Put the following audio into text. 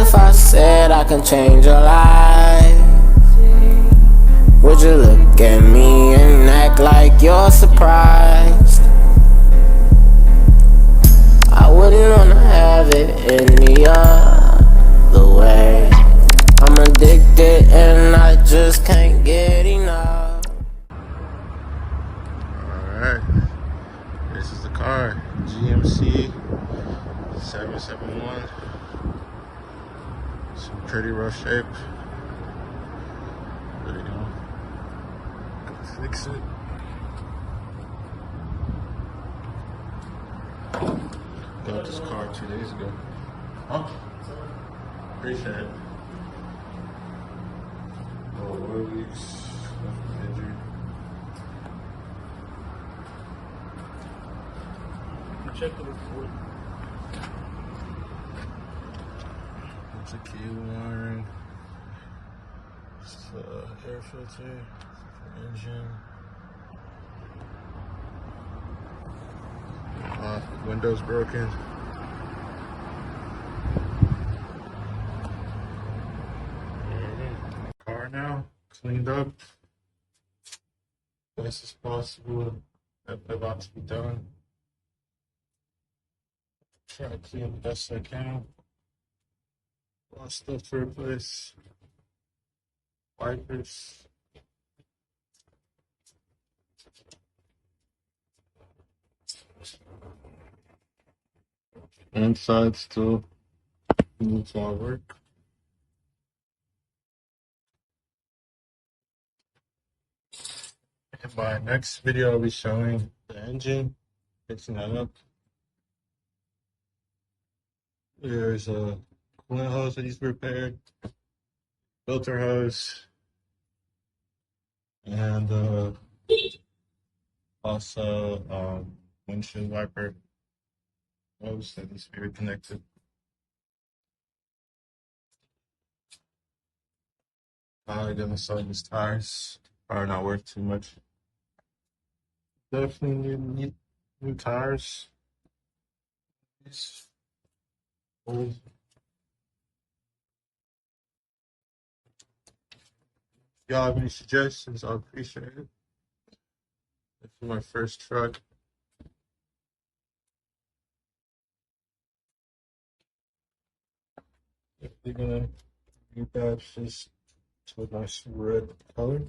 if I said I can change your life? Would you look at me and act like you're surprised? I wouldn't wanna have it any other way. I'm addicted and I just can't get enough. Alright, this is the car, GMC 771. It's in pretty rough shape. But you know, gotta fix it. Got this car 2 days ago. Oh, appreciate it. Oh, oil leaks. Injured. Check the report. Bunch of cable wiring. Air filter for engine. Windows broken. Car now cleaned up best as possible. Got a lot to be done. Try to clean the best I can. A lot of stuff to replace. Wipers. Inside still needs more work. In my next video, I'll be showing the engine, fixing that up. There's a coolant hose that needs to be repaired, filter hose, and also windshield wiper hose that needs to be reconnected. I'm gonna sell these tires. Are not worth too much. Definitely need new tires. These old. If y'all have any suggestions, I'll appreciate it. This is my first truck. If you're gonna repatch this to a nice red color.